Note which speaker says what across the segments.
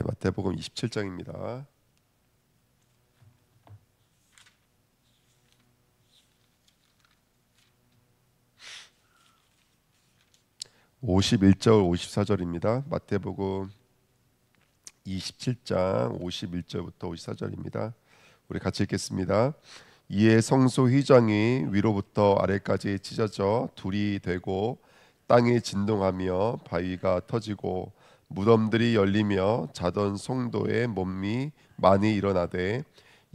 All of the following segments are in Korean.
Speaker 1: 마태복음 27장입니다. 51절 54절입니다. 마태복음 27장 51절부터 54절입니다. 우리 같이 읽겠습니다. 이에 성소 휘장이 위로부터 아래까지 찢어져 둘이 되고 땅이 진동하며 바위가 터지고 무덤들이 열리며 자던 성도의 몸이 많이 일어나되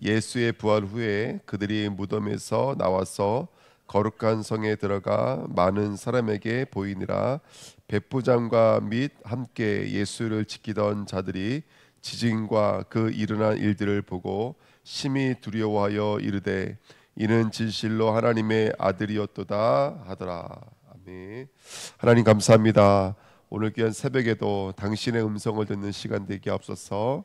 Speaker 1: 예수의 부활 후에 그들이 무덤에서 나와서 거룩한 성에 들어가 많은 사람에게 보이니라. 백부장과 및 함께 예수를 지키던 자들이 지진과 그 일어난 일들을 보고 심히 두려워하여 이르되 이는 진실로 하나님의 아들이었도다 하더라. 아멘. 하나님 감사합니다. 오늘 귀한 새벽에도 당신의 음성을 듣는 시간 되게 앞서서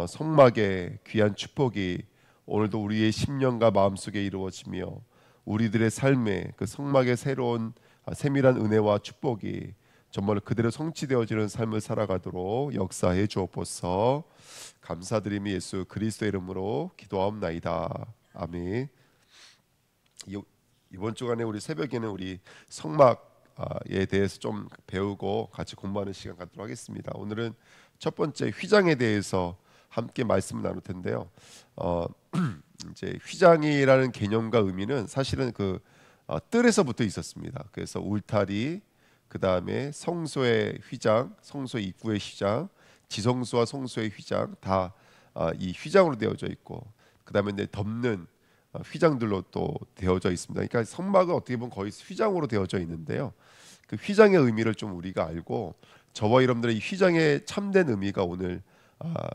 Speaker 1: 성막의 귀한 축복이 오늘도 우리의 심령과 마음속에 이루어지며 우리들의 삶에 그 성막의 새로운 세밀한 은혜와 축복이 정말 그대로 성취되어지는 삶을 살아가도록 역사해 주옵소서. 감사드리며 예수 그리스도의 이름으로 기도하옵나이다. 아멘. 이번 주간에 우리 새벽에는 우리 성막에 대해서 좀 배우고 같이 공부하는 시간 갖도록 하겠습니다. 오늘은 첫 번째 휘장에 대해서 함께 말씀을 나눌 텐데요. 이제 휘장이라는 개념과 의미는 사실은 그 뜰에서부터 있었습니다. 그래서 울타리, 그 다음에 성소의 휘장, 성소 입구의 휘장, 지성소와 성소의 휘장 다 이 휘장으로 되어져 있고, 그 다음에 이제 덮는 휘장들로 또 되어져 있습니다. 그러니까 성막은 어떻게 보면 거의 휘장으로 되어져 있는데요. 그 휘장의 의미를 좀 우리가 알고 저와 여러분들의 이 휘장의 참된 의미가 오늘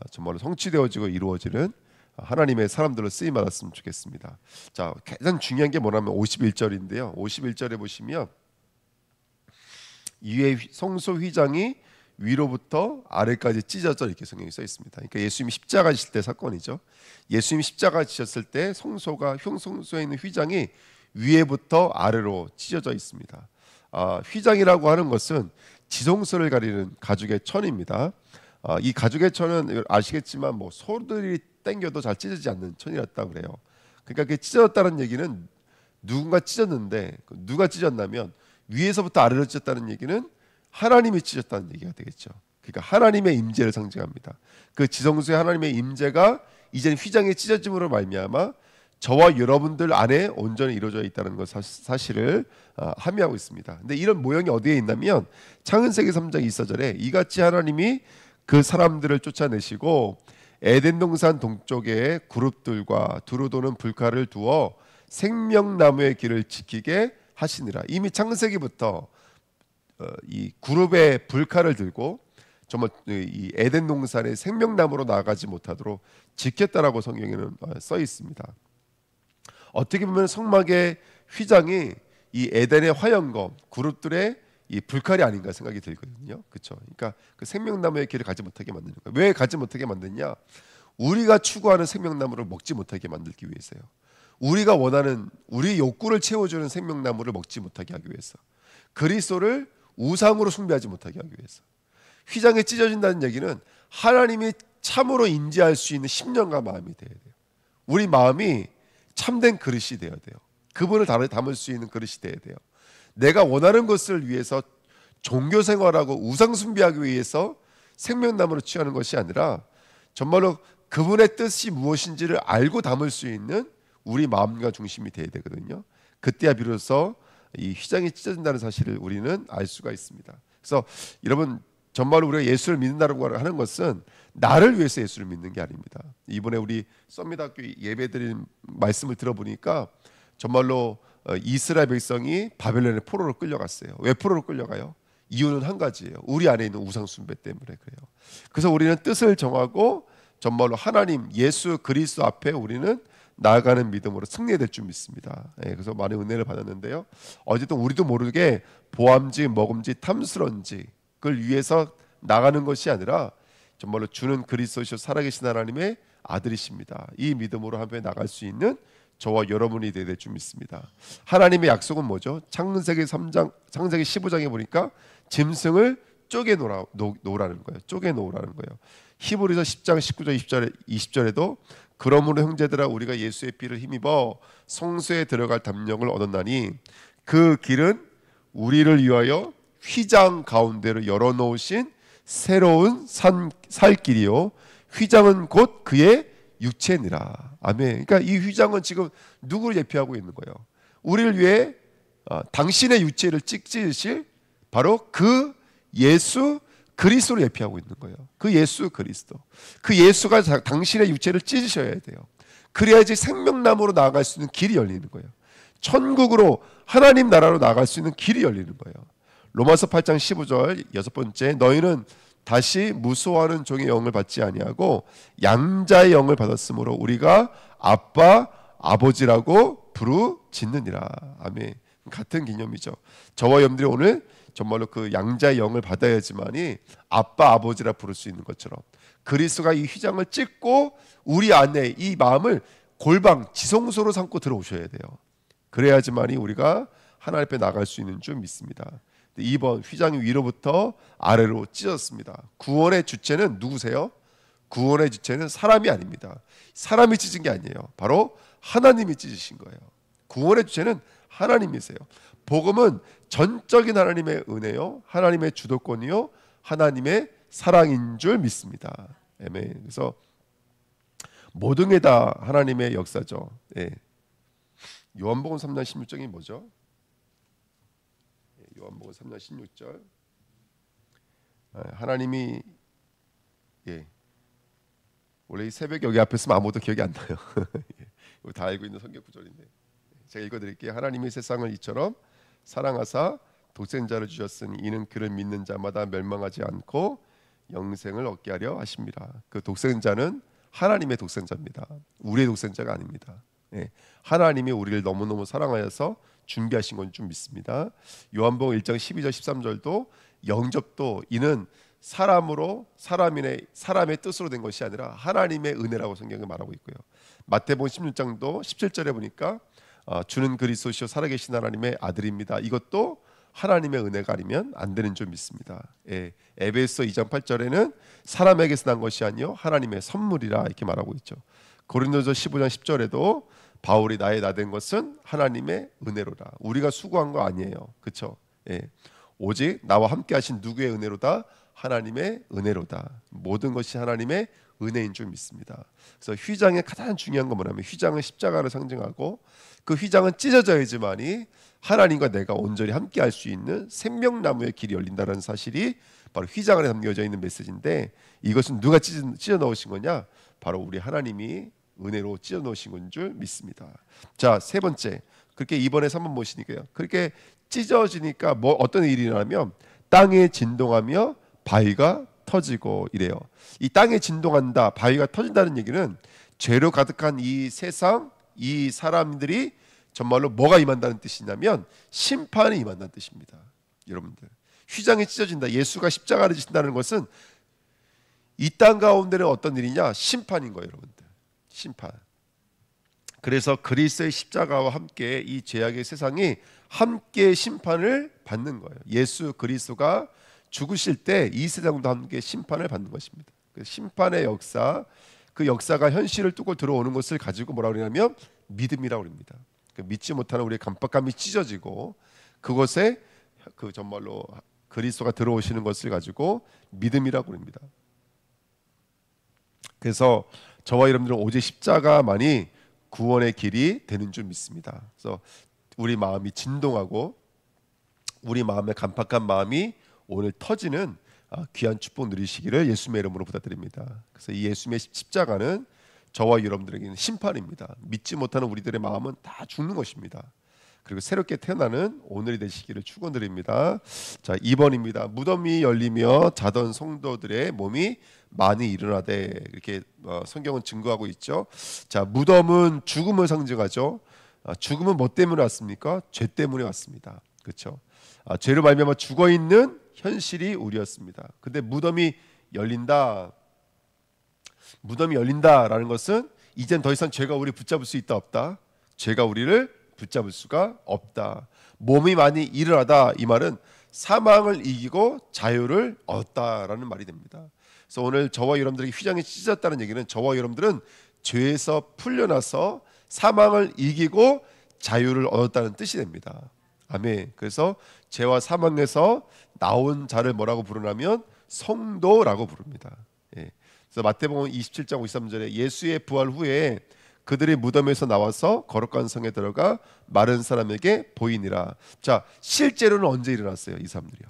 Speaker 1: 정말로 성취되어지고 이루어지는 하나님의 사람들로 쓰임 받았으면 좋겠습니다. 자, 가장 중요한 게 뭐냐면 51절인데요. 51절에 보시면 이에 성소 휘장이 위로부터 아래까지 찢어져 이렇게 성경에 써 있습니다. 그러니까 예수님이 십자가 지실 때 사건이죠. 예수님이 십자가 지셨을 때 성소에 있는 휘장이 위에부터 아래로 찢어져 있습니다. 휘장이라고 하는 것은 지성소를 가리는 가죽의 천입니다. 이 가죽의 천은 아시겠지만 뭐 소들이 땡겨도 잘 찢어지지 않는 천이었다 그래요. 그러니까 그 찢어졌다는 얘기는 누군가 찢었는데 누가 찢었냐면 위에서부터 아래로 찢었다는 얘기는 하나님이 찢었다는 얘기가 되겠죠. 그러니까 하나님의 임재를 상징합니다. 그 지성소에 하나님의 임재가 이제는 휘장에 찢어짐으로 말미암아 저와 여러분들 안에 온전히 이루어져 있다는 것 사실을 함의하고 있습니다. 근데 이런 모형이 어디에 있냐면 창세기 3장 24절에 이같이 하나님이 그 사람들을 쫓아내시고 에덴 동산 동쪽에 그룹들과 두루 도는 불칼을 두어 생명나무의 길을 지키게 하시니라. 이미 창세기부터 이 그룹의 불칼을 들고 정말 이 에덴 동산의 생명나무로 나아가지 못하도록 지켰다라고 성경에는 써 있습니다. 어떻게 보면 성막의 휘장이 이 에덴의 화영검 그룹들의 이 불칼이 아닌가 생각이 들거든요. 그렇죠? 그러니까 그 생명나무의 길을 가지 못하게 만드는 거예요. 왜 가지 못하게 만드냐? 우리가 추구하는 생명나무를 먹지 못하게 만들기 위해서요. 우리가 원하는 우리 욕구를 채워주는 생명나무를 먹지 못하게 하기 위해서, 그리스도를 우상으로 숭배하지 못하게 하기 위해서. 휘장에 찢어진다는 얘기는 하나님이 참으로 인지할 수 있는 심령과 마음이 돼야 돼요. 우리 마음이 참된 그릇이 되어야 돼요. 그분을 담을 수 있는 그릇이 되어야 돼요. 내가 원하는 것을 위해서 종교 생활하고 우상 숭배하기 위해서 생명나무를 취하는 것이 아니라 정말로 그분의 뜻이 무엇인지를 알고 담을 수 있는 우리 마음과 중심이 되어야 되거든요. 그때야 비로소 이 휘장이 찢어진다는 사실을 우리는 알 수가 있습니다. 그래서 여러분 정말로 우리가 예수를 믿는다고 하는 것은 나를 위해서 예수를 믿는 게 아닙니다. 이번에 우리 썸밋학교 예배드린 말씀을 들어보니까 정말로 이스라엘 백성이 바벨론의 포로로 끌려갔어요. 왜 포로로 끌려가요? 이유는 한 가지예요. 우리 안에 있는 우상 숭배 때문에 그래요. 그래서 우리는 뜻을 정하고 정말로 하나님 예수 그리스도 앞에 우리는 나아가는 믿음으로 승리될 줄 믿습니다. 그래서 많은 은혜를 받았는데요. 어쨌든 우리도 모르게 보암직, 먹음직, 탐스러운직을 위해서 나가는 것이 아니라 정말로 주는 그리스도시요 살아계신 하나님의 아들이십니다. 이 믿음으로 한번 나갈 수 있는 저와 여러분이 되어야 될 줄 믿습니다. 하나님의 약속은 뭐죠? 창세기 3장, 창세기 15장에 보니까 짐승을 놓으라는 거예요. 쪼개 놓으라는 거예요. 히브리서 10장 19절 20절에도 그러므로 형제들아 우리가 예수의 피를 힘입어 성소에 들어갈 담력을 얻었나니 그 길은 우리를 위하여 휘장 가운데로 열어놓으신 새로운 살 길이요 휘장은 곧 그의 육체니라. 아멘. 그러니까 이 휘장은 지금 누구를 예표하고 있는 거예요? 우리를 위해 당신의 육체를 찢으실 바로 그 예수 그리스도를 예표하고 있는 거예요. 그 예수 그리스도. 그 예수가 당신의 육체를 찢으셔야 돼요. 그래야지 생명나무로 나아갈 수 있는 길이 열리는 거예요. 천국으로 하나님 나라로 나아갈 수 있는 길이 열리는 거예요. 로마서 8장 15절 여섯 번째 너희는 다시 무소하는 종의 영을 받지 아니하고 양자의 영을 받았으므로 우리가 아빠 아버지라고 부르짖느니라. 아멘. 같은 개념이죠. 저와 여러분들이 오늘 정말로 그 양자의 영을 받아야지만이 아빠 아버지라 부를 수 있는 것처럼 그리스도가 이 휘장을 찢고 우리 안에 이 마음을 골방 지성소로 삼고 들어오셔야 돼요. 그래야지만이 우리가 하나님 앞에 나갈 수 있는 줄 믿습니다. 2번 휘장이 위로부터 아래로 찢어졌습니다. 구원의 주체는 누구세요? 구원의 주체는 사람이 아닙니다. 사람이 찢은 게 아니에요. 바로 하나님이 찢으신 거예요. 구원의 주체는 하나님이세요. 복음은 전적인 하나님의 은혜요, 하나님의 주도권이요, 하나님의 사랑인 줄 믿습니다. 아멘. 그래서 모든 게 다 하나님의 역사죠. 예. 요한복음 3장 16절이 뭐죠? 요한복음 3장 16절 하나님이 원래 이 새벽 여기 앞에 있으면 아무것도 기억이 안 나요. 이거 다 알고 있는 성경 구절인데 제가 읽어드릴게요. 하나님이 세상을 이처럼 사랑하사 독생자를 주셨으니 이는 그를 믿는 자마다 멸망하지 않고 영생을 얻게 하려 하십니다. 그 독생자는 하나님의 독생자입니다. 우리의 독생자가 아닙니다. 하나님이 우리를 너무너무 사랑하여서 준비하신 건 좀 믿습니다. 요한복음 1장 12절 13절도 영접도 이는 사람의 뜻으로 된 것이 아니라 하나님의 은혜라고 성경에 말하고 있고요. 마태복음 16장도 17절에 보니까 주는 그리스도시요 살아계신 하나님의 아들입니다. 이것도 하나님의 은혜가 아니면 안 되는 줄 믿습니다. 에베소 2장 8절에는 사람에게서 난 것이 아니요 하나님의 선물이라 이렇게 말하고 있죠. 고린도서 15장 10절에도 바울이 나의 나된 것은 하나님의 은혜로다. 우리가 수고한 거 아니에요. 그렇죠? 오직 나와 함께 하신 누구의 은혜로다? 하나님의 은혜로다. 모든 것이 하나님의 은혜인 줄 믿습니다. 그래서 휘장의 가장 중요한 건 뭐냐면 휘장은 십자가를 상징하고 그 휘장은 찢어져야지만이 하나님과 내가 온전히 함께 할 수 있는 생명나무의 길이 열린다는 사실이 바로 휘장 안에 담겨져 있는 메시지인데 이것은 누가 찢어 넣으신 거냐? 바로 우리 하나님이 은혜로 찢어 놓으신 건 줄 믿습니다. 자, 세 번째. 그렇게 이번에 3번 보시니까요. 그렇게 찢어지니까 뭐 어떤 일이 일어나면 땅에 진동하며 바위가 터지고 이래요. 이 땅에 진동한다, 바위가 터진다는 얘기는 죄로 가득한 이 세상, 이 사람들이 정말로 뭐가 임한다는 뜻이냐면 심판이 임한다는 뜻입니다. 여러분들, 휘장이 찢어진다, 예수가 십자가를 지신다는 것은 이 땅 가운데는 어떤 일이냐? 심판인 거예요, 여러분들. 심판. 그래서 그리스도의 십자가와 함께 이 죄악의 세상이 함께 심판을 받는 거예요. 예수 그리스도가 죽으실 때 이 세상도 함께 심판을 받는 것입니다. 그 심판의 역사, 그 역사가 현실을 뚫고 들어오는 것을 가지고 뭐라고 그러냐면 믿음이라고 합니다. 그 믿지 못하는 우리의 깜빡함이 찢어지고 그것에 그 정말로 그리스도가 들어오시는 것을 가지고 믿음이라고 합니다. 그래서 저와 여러분들은 오직 십자가만이 구원의 길이 되는 줄 믿습니다. 그래서 우리 마음이 진동하고 우리 마음의 간팍한 마음이 오늘 터지는 귀한 축복 누리시기를 예수님의 이름으로 부탁드립니다. 그래서 이 예수님의 십자가는 저와 여러분들에게는 심판입니다. 믿지 못하는 우리들의 마음은 다 죽는 것입니다. 그리고 새롭게 태어나는 오늘이 되시기를 축원드립니다. 자, 2번입니다. 무덤이 열리며 자던 성도들의 몸이 많이 일어나되 이렇게 성경은 증거하고 있죠. 자, 무덤은 죽음을 상징하죠. 죽음은 뭐 때문에 왔습니까? 죄 때문에 왔습니다. 그렇죠? 죄로 말미암아 죽어 있는 현실이 우리였습니다. 근데 무덤이 열린다라는 것은 이젠 더 이상 죄가 우리 붙잡을 수 있다 없다? 죄가 우리를 붙잡을 수가 없다. 몸이 많이 일어나다, 이 말은 사망을 이기고 자유를 얻었다라는 말이 됩니다. 그래서 오늘 저와 여러분들에게 휘장이 찢어졌다는 얘기는 저와 여러분들은 죄에서 풀려나서 사망을 이기고 자유를 얻었다는 뜻이 됩니다. 아멘. 그래서 죄와 사망에서 나온 자를 뭐라고 부르냐면 성도라고 부릅니다. 예. 그래서 마태복음 27장 53절에 예수의 부활 후에 그들이 무덤에서 나와서 거룩한 성에 들어가 마른 사람에게 보이니라. 자, 실제로는 언제 일어났어요? 이 사람들이요.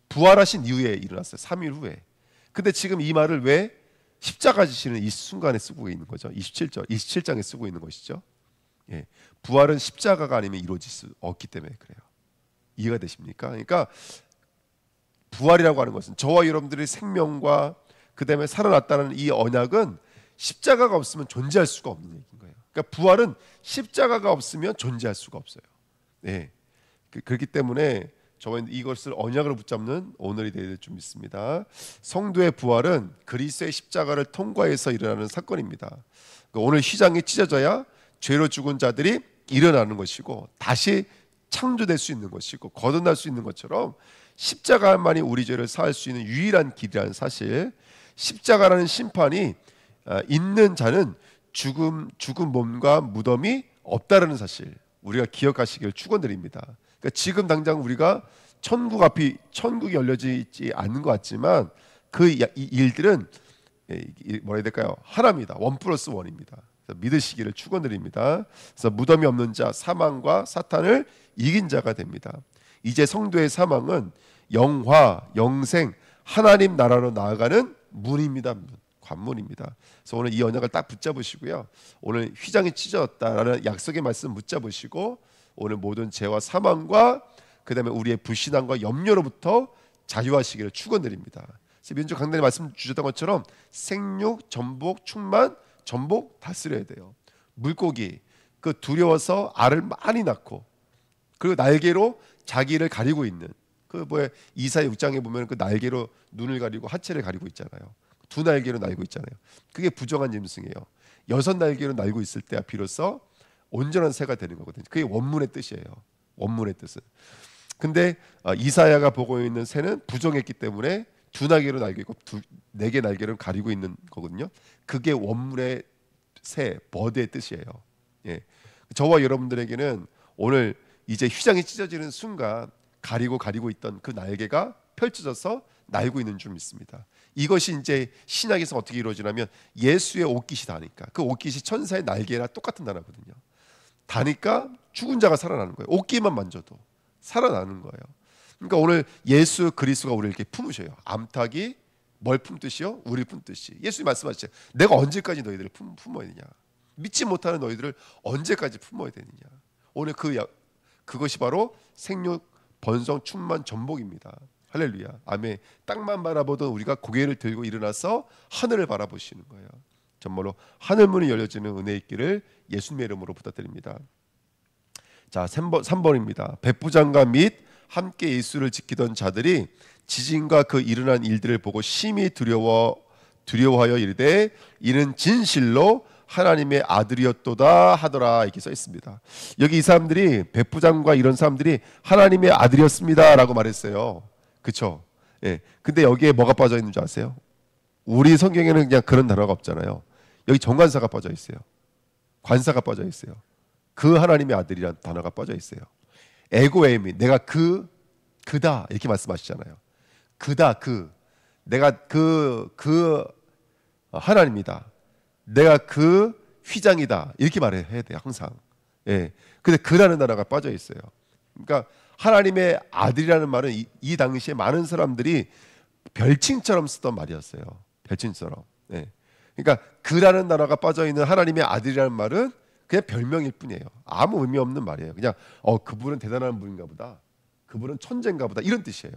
Speaker 1: 부활하신 이후에 일어났어요. 3일 후에. 근데 지금 이 말을 왜 십자가 지시는 이 순간에 쓰고 있는 거죠? 27장에 쓰고 있는 것이죠. 예. 부활은 십자가가 아니면 이루어질 수 없기 때문에 그래요. 이해가 되십니까? 그러니까 부활이라고 하는 것은 저와 여러분들의 생명과 그 다음에 살아났다는 이 언약은 십자가가 없으면 존재할 수가 없는 얘기인 거예요. 그러니까 부활은 십자가가 없으면 존재할 수가 없어요. 네. 그렇기 때문에 저희는 이것을 언약으로 붙잡는 오늘이 될 줄 믿습니다. 성도의 부활은 그리스도의 십자가를 통과해서 일어나는 사건입니다. 그러니까 오늘 휘장이 찢어져야 죄로 죽은 자들이 일어나는 것이고 다시 창조될 수 있는 것이고 거듭날 수 있는 것처럼 십자가만이 우리 죄를 사할 수 있는 유일한 길이라는 사실, 십자가라는 심판이 있는 자는 죽은 몸과 무덤이 없다라는 사실 우리가 기억하시길 축원드립니다. 그러니까 지금 당장 우리가 천국이 열려지지 않는 것 같지만 그 일들은 뭐라 해야 될까요? 하나입니다. 1+1입니다. 믿으시기를 축원드립니다. 그래서 무덤이 없는 자, 사망과 사탄을 이긴 자가 됩니다. 이제 성도의 사망은 영화, 영생, 하나님 나라로 나아가는 문입니다. 관문입니다. 그래서 오늘 이 언약을 딱 붙잡으시고요. 오늘 휘장이 찢어졌다라는 약속의 말씀 붙잡으시고 오늘 모든 죄와 사망과 그 다음에 우리의 불신앙과 염려로부터 자유하시기를 축원드립니다. 민족 강단에 말씀 주셨던 것처럼 생육, 전복, 충만, 전복 다스려야 돼요. 물고기 그 두려워서 알을 많이 낳고 그리고 날개로 자기를 가리고 있는 그 뭐에 이사야 6장에 보면 그 날개로 눈을 가리고 하체를 가리고 있잖아요. 두 날개로 날고 있잖아요. 그게 부정한 짐승이에요. 6날개로 날고 있을 때야 비로소 온전한 새가 되는 거거든요. 그게 원문의 뜻이에요. 원문의 뜻은. 근데 이사야가 보고 있는 새는 부정했기 때문에 2날개로 날고 있고 4개 날개를 가리고 있는 거거든요. 그게 원문의 새, 버드의 뜻이에요. 예. 저와 여러분들에게는 오늘 이제 휘장이 찢어지는 순간 가리고 있던 그 날개가 펼쳐져서 날고 있는 줄 믿습니다. 이것이 이제 신약에서 어떻게 이루어지냐면 예수의 옷깃이 다니까 그 옷깃이 천사의 날개랑 똑같은 나라거든요. 다니까 죽은 자가 살아나는 거예요. 옷깃만 만져도 살아나는 거예요. 그러니까 오늘 예수 그리스도가 우리를 이렇게 품으셔요. 암탉이 뭘 품듯이요? 우리 품듯이. 예수님 말씀하시죠. 내가 언제까지 너희들을 품어야 되냐? 믿지 못하는 너희들을 언제까지 품어야 되느냐? 오늘 그것이 바로 생육, 번성, 충만, 전복입니다. 할렐루야. 아멘. 땅만 바라보던 우리가 고개를 들고 일어나서 하늘을 바라보시는 거예요. 정말로 하늘문이 열려지는 은혜 있기를 예수님의 이름으로 부탁드립니다. 자, 3번입니다. 백부장과 및 함께 예수를 지키던 자들이 지진과 그 일어난 일들을 보고 심히 두려워하여 이르되 이는 진실로 하나님의 아들이었도다 하더라 이렇게 써 있습니다. 여기 이 사람들이 백부장과 이런 사람들이 하나님의 아들이었습니다라고 말했어요. 그렇죠? 예. 근데 여기에 뭐가 빠져 있는 줄 아세요? 우리 성경에는 그냥 그런 단어가 없잖아요. 여기 정관사가 빠져 있어요. 관사가 빠져 있어요. 그 하나님의 아들이라는 단어가 빠져 있어요. 에고에미, 내가 그다 이렇게 말씀하시잖아요. 그다 내가 그 하나님이다. 내가 그 휘장이다 이렇게 말해야 돼요 항상. 예. 근데 그라는 단어가 빠져 있어요. 그러니까 하나님의 아들이라는 말은 이 당시에 많은 사람들이 별칭처럼 쓰던 말이었어요. 별칭처럼. 예. 그러니까 그라는 단어가 빠져 있는 하나님의 아들이라는 말은 그냥 별명일 뿐이에요. 아무 의미 없는 말이에요. 그냥 그분은 대단한 분인가 보다. 그분은 천재인가 보다 이런 뜻이에요.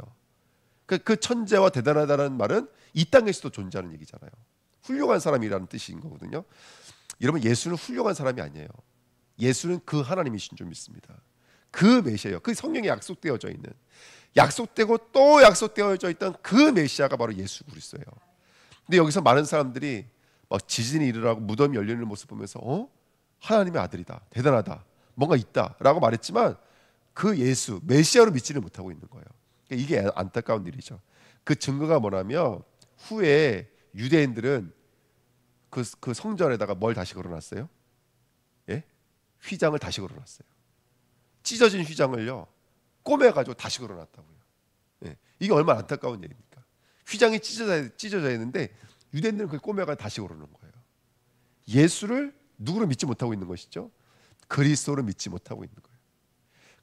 Speaker 1: 그 천재와 대단하다는 말은 이 땅에서도 존재하는 얘기잖아요. 훌륭한 사람이라는 뜻인 거거든요. 여러분 예수는 훌륭한 사람이 아니에요. 예수는 그 하나님이신 줄 믿습니다. 그 메시아예요. 그 성경에 약속되어져 있는 약속되고 또 약속되어져 있던 그 메시아가 바로 예수 그리스도예요. 근데 여기서 많은 사람들이 막 지진이 일어나고 무덤이 열리는 모습 보면서 하나님의 아들이다. 대단하다. 뭔가 있다라고 말했지만 그 예수 메시아로 믿지를 못하고 있는 거예요. 이게 안타까운 일이죠. 그 증거가 뭐냐면 후에 유대인들은 그 성전에다가 뭘 다시 걸어놨어요? 예? 휘장을 다시 걸어놨어요. 찢어진 휘장을요 꼬매가지고 다시 걸어놨다고요. 예. 이게 얼마나 안타까운 일입니까? 휘장이 찢어져야 했는데 유대인들은 그걸 꼬매가 다시 걸어놓은 거예요. 예수를 누구로 믿지 못하고 있는 것이죠? 그리스도로 믿지 못하고 있는 거예요.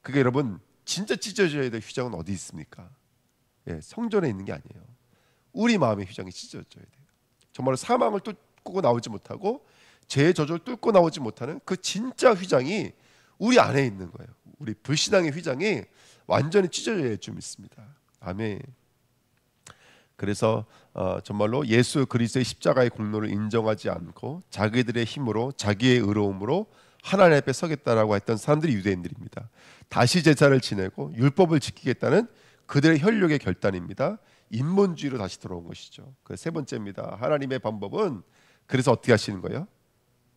Speaker 1: 그게 여러분 진짜 찢어져야 될 휘장은 어디 있습니까? 예, 성전에 있는 게 아니에요. 우리 마음의 휘장이 찢어져야 돼요. 정말로 사망을 뚫고 나오지 못하고 죄의 저주를 뚫고 나오지 못하는 그 진짜 휘장이 우리 안에 있는 거예요. 우리 불신앙의 휘장이 완전히 찢어져야 할 줄 믿습니다. 아멘. 그래서 정말로 예수 그리스도의 십자가의 공로를 인정하지 않고 자기들의 힘으로 자기의 의로움으로 하나님 앞에 서겠다라고 했던 사람들이 유대인들입니다. 다시 제사를 지내고 율법을 지키겠다는 그들의 혈육의 결단입니다. 인본주의로 다시 들어온 것이죠. 그 세 번째입니다. 하나님의 방법은 그래서 어떻게 하시는 거예요?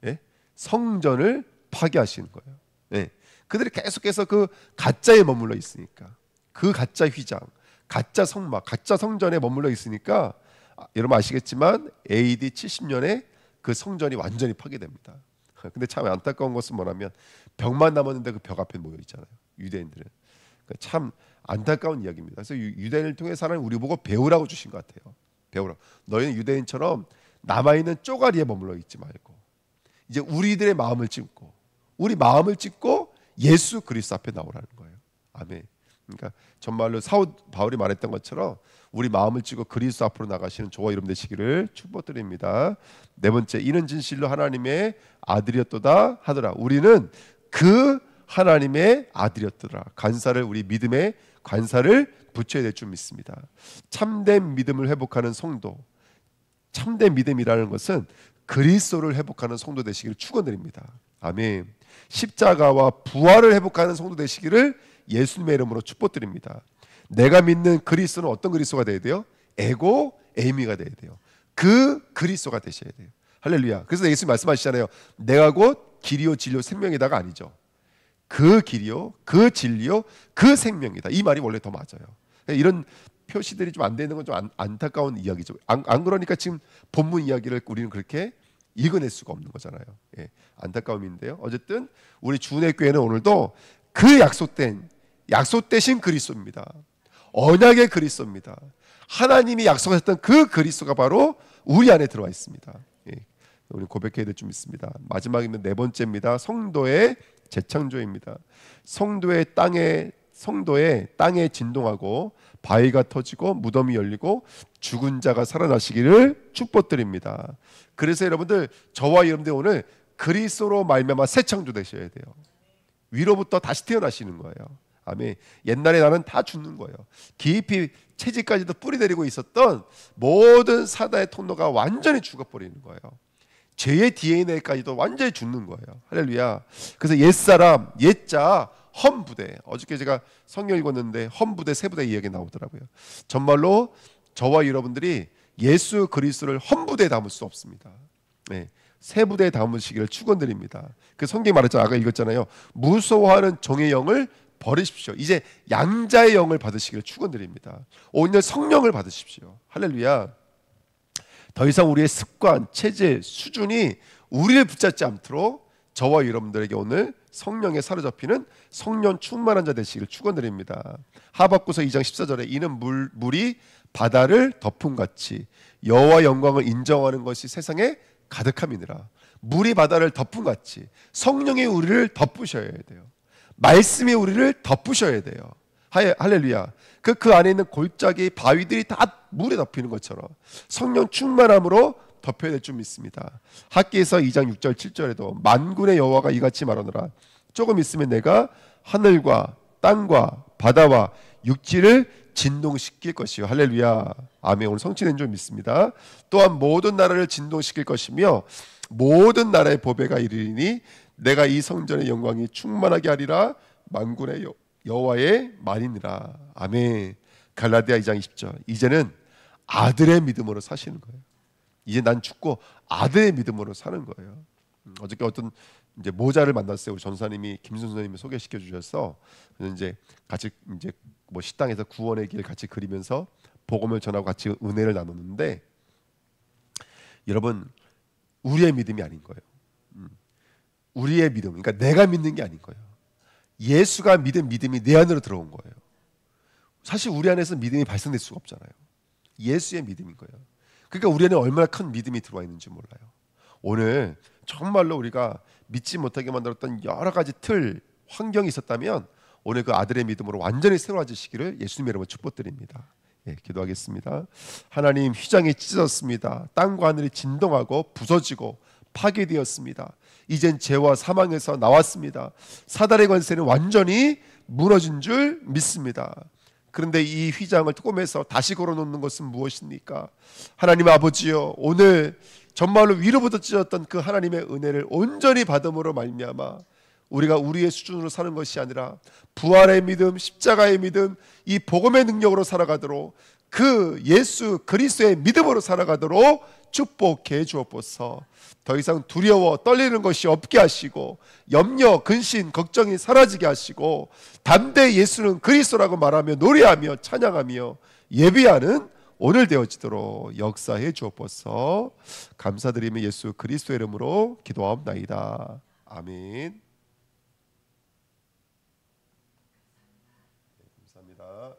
Speaker 1: 예? 성전을 파괴하시는 거예요. 예. 그들이 계속해서 그 가짜에 머물러 있으니까, 그 가짜 휘장, 가짜 성막, 가짜 성전에 머물러 있으니까 여러분 아시겠지만 AD 70년에 그 성전이 완전히 파괴됩니다. 근데 참 안타까운 것은 뭐냐면 벽만 남았는데 그 벽 앞에 모여 있잖아요. 유대인들은. 참 안타까운 이야기입니다. 그래서 유대인을 통해 하나님 우리 보고 배우라고 주신 것 같아요. 배우라. 너희는 유대인처럼 남아있는 쪼가리에 머물러 있지 말고 이제 우리들의 마음을 찢고 우리 마음을 찢고 예수 그리스도 앞에 나오라는 거예요. 아멘. 그러니까 정말로 사도 바울이 말했던 것처럼 우리 마음을 찢고 그리스도 앞으로 나가시는 저와 여러분 되시기를 축복드립니다. 네 번째, 이는 진실로 하나님의 아들이었도다 하더라. 우리는 그 하나님의 아들이었더라. 간사를 우리 믿음의 관사를 붙여야 될 줄 믿습니다. 참된 믿음을 회복하는 성도, 참된 믿음이라는 것은 그리스도를 회복하는 성도 되시기를 축원드립니다. 아멘. 십자가와 부활을 회복하는 성도 되시기를 예수님의 이름으로 축복드립니다. 내가 믿는 그리스도는 어떤 그리스도가 돼야 돼요? 에고 에이미가 돼야 돼요. 그 그리스도가 되셔야 돼요. 할렐루야. 그래서 예수님 말씀하시잖아요. 내가 곧 길이요 진리요 생명이다가 아니죠. 그 길이요, 그 진리요, 그 생명이다. 이 말이 원래 더 맞아요. 이런 표시들이 좀 안 되는 건 좀 안타까운 이야기죠. 안 그러니까 지금 본문 이야기를 우리는 그렇게 읽어낼 수가 없는 거잖아요. 예, 안타까움인데요. 어쨌든 우리 주은혜 교회는 오늘도 그 약속되신 그리스도입니다. 언약의 그리스도입니다. 하나님이 약속하셨던 그 그리스도가 바로 우리 안에 들어와 있습니다. 예, 우리 고백해야 될 줄 믿습니다. 마지막이면 네 번째입니다. 성도의 재창조입니다. 성도의 땅에 진동하고 바위가 터지고 무덤이 열리고 죽은 자가 살아나시기를 축복드립니다. 그래서 여러분들 저와 여러분들 오늘 그리스도로 말미암아 새 창조 되셔야 돼요. 위로부터 다시 태어나시는 거예요. 아멘. 옛날에 나는 다 죽는 거예요. 깊이 채지까지도 뿌리 내리고 있었던 모든 사단의 통로가 완전히 죽어버리는 거예요. 죄의 DNA까지도 완전히 죽는 거예요. 할렐루야. 그래서 옛사람, 옛자, 험부대. 어저께 제가 성경 읽었는데 험부대, 세부대 이야기 나오더라고요. 정말로 저와 여러분들이 예수 그리스도를 험부대에 담을 수 없습니다. 네. 세부대에 담으시기를 축원드립니다. 그 성경이 말했잖아요. 아까 읽었잖아요. 무소화하는 종의 영을 버리십시오. 이제 양자의 영을 받으시기를 축원드립니다. 오늘 성령을 받으십시오. 할렐루야. 더 이상 우리의 습관, 체질, 수준이 우리를 붙잡지 않도록 저와 여러분들에게 오늘 성령에 사로잡히는 성령 충만한 자 되시기를 축원드립니다. 하박구서 2장 14절에 이는 물이 바다를 덮음같이 여호와 영광을 인정하는 것이 세상에 가득함이니라. 물이 바다를 덮음같이 성령이 우리를 덮으셔야 돼요. 말씀이 우리를 덮으셔야 돼요. 할렐루야. 그 안에 있는 골짜기 바위들이 다 물에 덮이는 것처럼 성령 충만함으로 덮여야 될 줄 믿습니다. 학기에서 2장 6절 7절에도 만군의 여호와가 이같이 말하노라. 조금 있으면 내가 하늘과 땅과 바다와 육지를 진동시킬 것이요. 할렐루야. 아멘. 오늘 성취된 줄 믿습니다. 또한 모든 나라를 진동시킬 것이며 모든 나라의 보배가 이르리니 내가 이 성전의 영광이 충만하게 하리라. 만군의 여호와의 말이니라. 아멘. 갈라디아 2장 20절. 이제는 아들의 믿음으로 사시는 거예요. 이제 난 죽고 아들의 믿음으로 사는 거예요. 어저께 어떤 이제 모자를 만났어요. 우리 전사님이 김순 선생님이 소개시켜 주셔서 그래서 이제 같이 이제 뭐 식당에서 구원의 길 같이 그리면서 복음을 전하고 같이 은혜를 나눴는데, 여러분 우리의 믿음이 아닌 거예요. 우리의 믿음, 그러니까 내가 믿는 게 아닌 거예요. 예수가 믿은 믿음이 내 안으로 들어온 거예요. 사실 우리 안에서 믿음이 발생될 수가 없잖아요. 예수의 믿음인 거예요. 그러니까 우리 안에 얼마나 큰 믿음이 들어와 있는지 몰라요. 오늘 정말로 우리가 믿지 못하게 만들었던 여러 가지 틀, 환경이 있었다면 오늘 그 아들의 믿음으로 완전히 새로워지시기를 예수님의 이름으로 축복드립니다. 예, 기도하겠습니다. 하나님, 휘장이 찢어졌습니다. 땅과 하늘이 진동하고 부서지고 파괴되었습니다. 이젠 죄와 사망에서 나왔습니다. 사단의 권세는 완전히 무너진 줄 믿습니다. 그런데 이 휘장을 꼬매서 다시 걸어놓는 것은 무엇입니까? 하나님 아버지여, 오늘 정말로 위로부터 찢어졌던 그 하나님의 은혜를 온전히 받음으로 말미암아 우리가 우리의 수준으로 사는 것이 아니라 부활의 믿음, 십자가의 믿음, 이 복음의 능력으로 살아가도록, 그 예수 그리스도의 믿음으로 살아가도록 축복해 주옵소서. 더 이상 두려워 떨리는 것이 없게 하시고, 염려, 근심, 걱정이 사라지게 하시고, 담대히 예수는 그리스도라고 말하며 노래하며 찬양하며 예비하는 오늘 되어지도록 역사해 주옵소서. 감사드리며 예수 그리스도의 이름으로 기도하옵나이다. 아멘. 감사합니다.